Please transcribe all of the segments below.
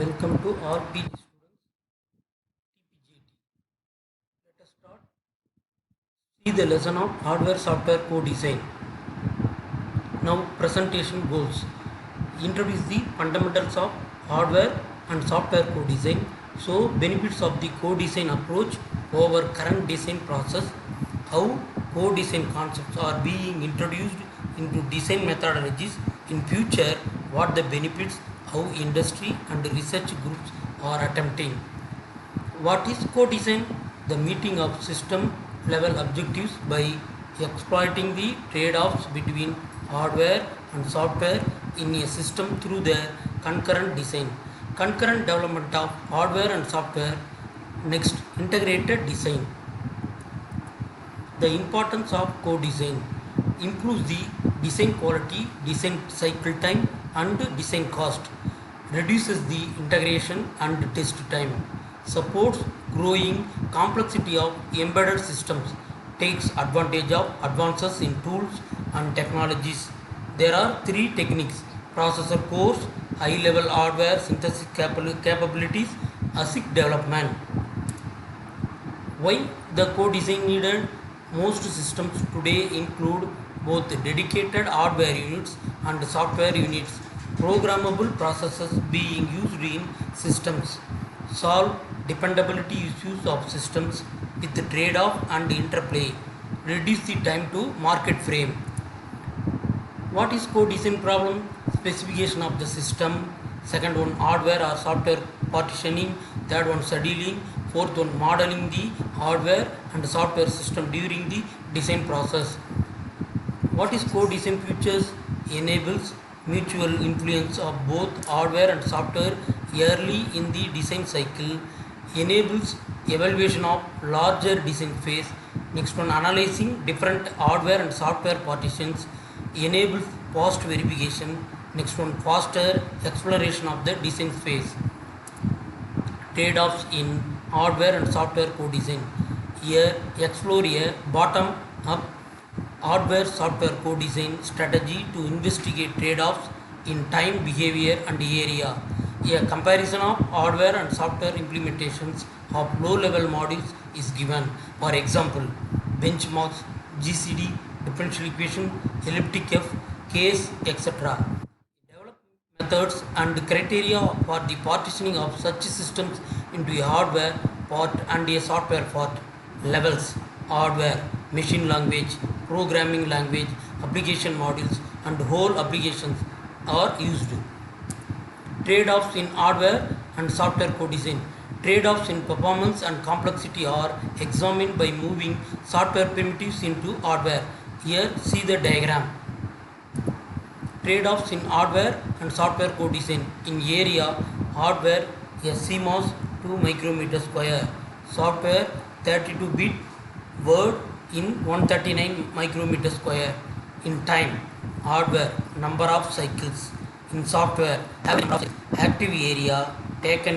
Welcome to all PG students, TPGT. Let us start. See the lesson of hardware software co-design. Now presentation goals. Introduce the fundamentals of hardware and software co-design. So benefits of the co-design approach over current design process. How co-design concepts are being introduced into design methodologies in future. What the benefits, how industry and research groups are attempting. What is co-design? The meeting of system level objectives by exploiting the trade-offs between hardware and software in a system through their concurrent design. Concurrent development of hardware and software. Next, integrated design. The importance of co-design improves the design quality, design cycle time and design cost, reduces the integration and test time, supports growing complexity of embedded systems, takes advantage of advances in tools and technologies. There are three techniques: processor cores, high level hardware synthesis capabilities, ASIC development. Why the co-design needed? Most systems today include both dedicated hardware units and software units. Programmable processes being used in systems solve dependability issues of systems with trade-off and interplay, reduce the time to market frame. What is co-design problem? Specification of the system. Second one, hardware or software partitioning. Third one, scheduling. Fourth one, modeling the hardware and software system during the design process. What is co-design features? Enables mutual influence of both hardware and software early in the design cycle. Enables evaluation of larger design phase. Next one, analyzing different hardware and software partitions. Enables post verification. Next one, faster exploration of the design phase. Trade-offs in hardware and software co-design. Here, explore a bottom-up hardware software co-design strategy to investigate trade-offs in time, behavior and area. A comparison of hardware and software implementations of low-level modules is given. For example, benchmarks, GCD, differential equation, elliptic F, case, etc. Develop methods and criteria for the partitioning of such systems into a hardware part and a software part. Levels: hardware, machine language, programming language, application modules, and whole applications are used. Trade-offs in hardware and software co-design. Trade-offs in performance and complexity are examined by moving software primitives into hardware. Here, see the diagram. Trade-offs in hardware and software co-design. In area, hardware a CMOS 2 micrometer square, software 32-bit word in 139 micrometer square. In time, hardware number of cycles. In software, active area taken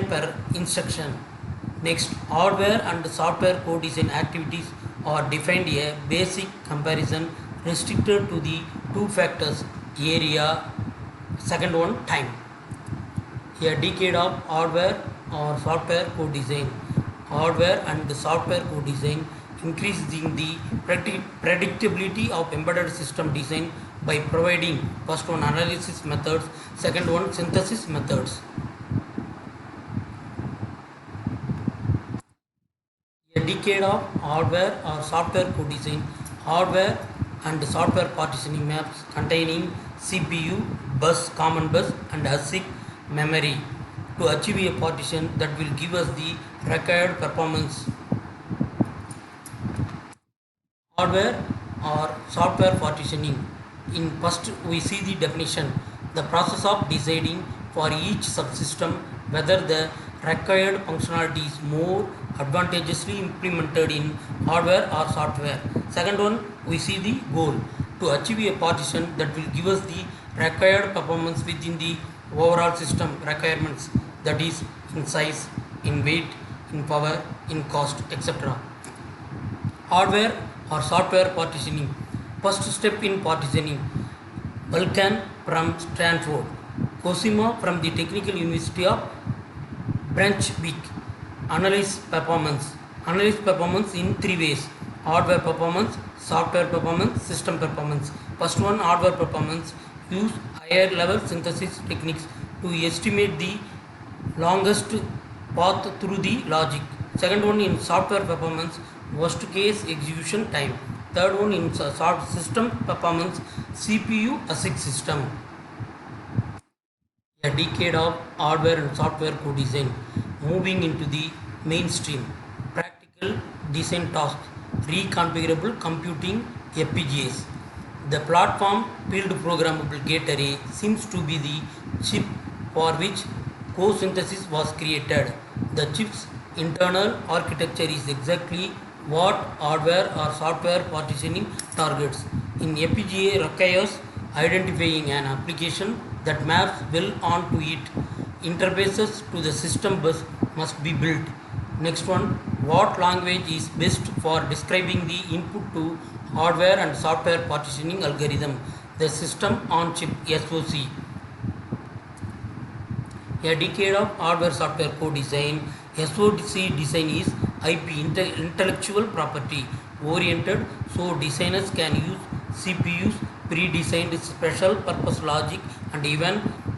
per instruction. Next, hardware and software co-design activities are defined a basic comparison restricted to the two factors: area, second one, time. A decade of hardware or software co-design. Hardware and software co-design increasing the predictability of embedded system design by providing first one, analysis methods, second one, synthesis methods. A decade of hardware or software co-design. Hardware and software partitioning maps containing CPU, bus, common bus and ASIC memory to achieve a partition that will give us the required performance. Hardware or software partitioning. In first, we see the definition: the process of deciding for each subsystem whether the required functionality is more advantageously implemented in hardware or software. Second one, we see the goal: to achieve a partition that will give us the required performance within the overall system requirements, that is in size, in weight, in power, in cost, etc. Hardware or software partitioning. First step in partitioning: Vulcan from Stanford. Cosima from the Technical University of Brunswick. Analyze performance. Analyze performance in three ways: hardware performance, software performance, system performance. First one, hardware performance. Use higher level synthesis techniques to estimate the longest path through the logic. Second one, in software performance, worst case execution time. Third one, in system performance, CPU ASIC system. A decade of hardware and software co-design, moving into the mainstream. Practical design tasks, reconfigurable computing FPGAs. The platform field programmable gate array seems to be the chip for which co-synthesis was created. The chip's internal architecture is exactly what hardware or software partitioning targets. In FPGA requires identifying an application that maps well onto it. Interfaces to the system bus must be built. Next one, what language is best for describing the input to hardware and software partitioning algorithm? The system on chip SoC. A decade of hardware software co-design. SoC design is IP, intellectual property oriented, so designers can use CPUs, pre-designed special purpose logic, and even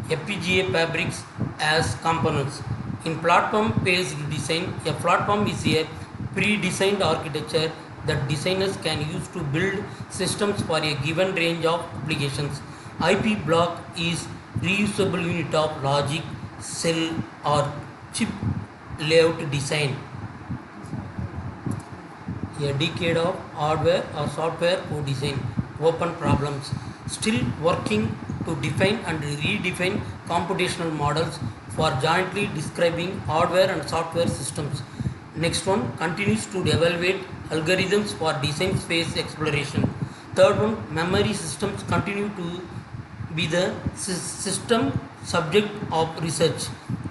FPGA fabrics as components. In platform based design, a platform is a pre-designed architecture that designers can use to build systems for a given range of applications. IP block is reusable unit of logic, cell, or chip layout design. A decade of hardware or software co-design. Open problems. Still working to define and redefine computational models for jointly describing hardware and software systems. Next one, continues to evaluate algorithms for design space exploration. Third one, memory systems continue to be the system subject of research.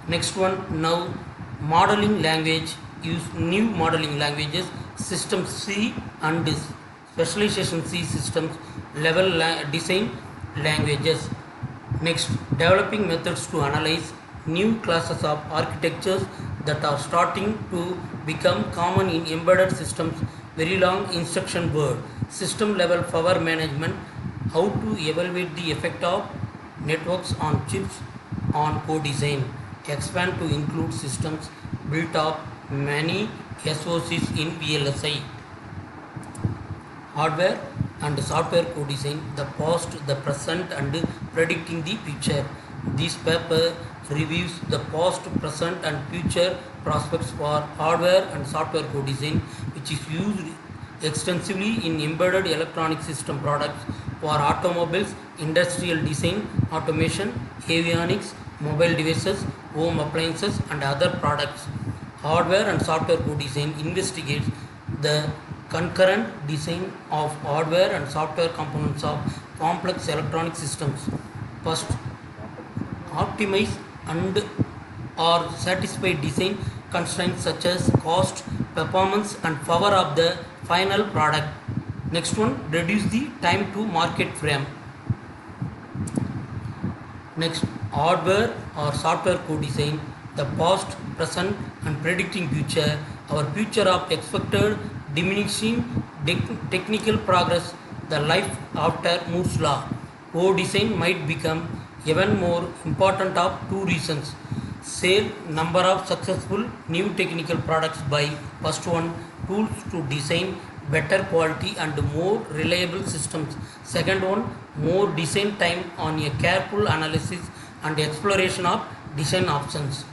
Next one, now modeling language. Use new modeling languages, system C and specialization C systems level design languages. Next, developing methods to analyze new classes of architectures that are starting to become common in embedded systems. Very long instruction word. System level power management. How to evaluate the effect of networks on chips on co-design. Expand to include systems built of many SoCs in VLSI. Hardware and software co-design, the past, the present, and predicting the future. This paper reviews the past, present, and future prospects for hardware and software co-design, which is used extensively in embedded electronic system products for automobiles, industrial design, automation, avionics, mobile devices, home appliances, and other products. Hardware and software co-design investigates the concurrent design of hardware and software components of complex electronic systems. First, optimize and or satisfy design constraints such as cost, performance, and power of the final product. Next one, reduce the time to market frame. Next, hardware or software co-design, the past, present, and predicting future. Our future of expected diminishing technical progress, the life after Moore's law. Co-design might become even more important of two reasons. Sale number of successful new technical products by first one, tools to design better quality and more reliable systems. Second one, more design time on a careful analysis and exploration of design options.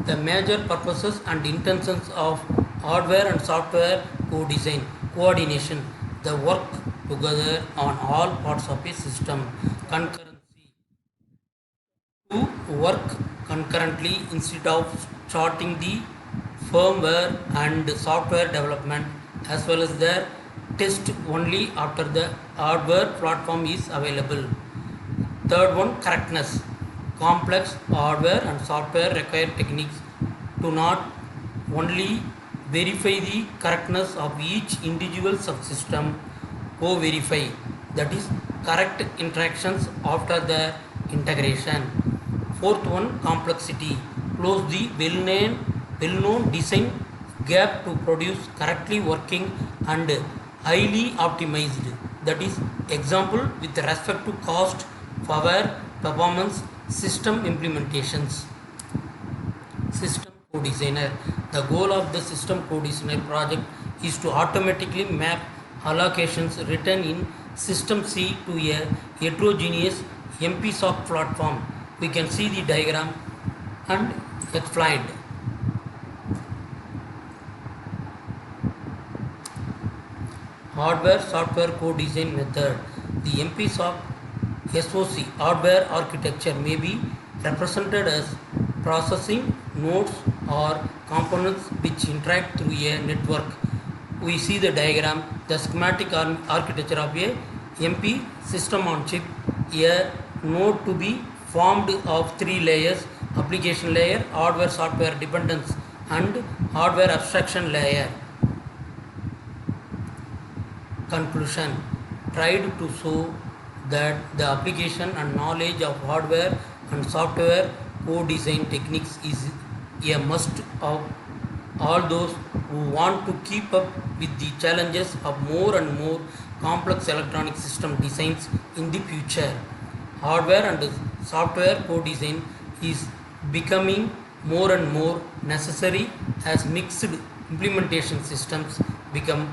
The major purposes and intentions of hardware and software co-design. Coordination, the work together on all parts of a system. Concurrency, to work concurrently instead of starting the firmware and software development, as well as the test only after the hardware platform is available. Third one, correctness. Complex hardware and software require techniques to not only verify the correctness of each individual subsystem, co-verify, that is correct interactions after the integration. Fourth one, complexity. Close the well-known design gap to produce correctly working and highly optimized. That is, example with respect to cost, power, performance, system implementations. System co-designer. The goal of the system co-designer project is to automatically map allocations written in system C to a heterogeneous MPSOC platform. We can see the diagram and explained. Hardware software co-design method. The SOC hardware architecture may be represented as processing nodes or components which interact through a network. We see the diagram, the schematic architecture of a MP system on chip. A node to be formed of three layers: application layer, hardware software dependence, and hardware abstraction layer. Conclusion: tried to show that the application and knowledge of hardware and software co-design techniques is a must of all those who want to keep up with the challenges of more and more complex electronic system designs in the future. Hardware and software co-design is becoming more and more necessary as mixed implementation systems become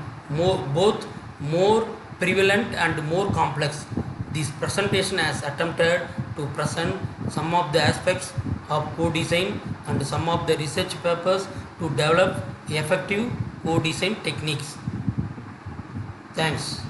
both more prevalent and more complex. This presentation has attempted to present some of the aspects of co-design and some of the research papers to develop effective co-design techniques. Thanks.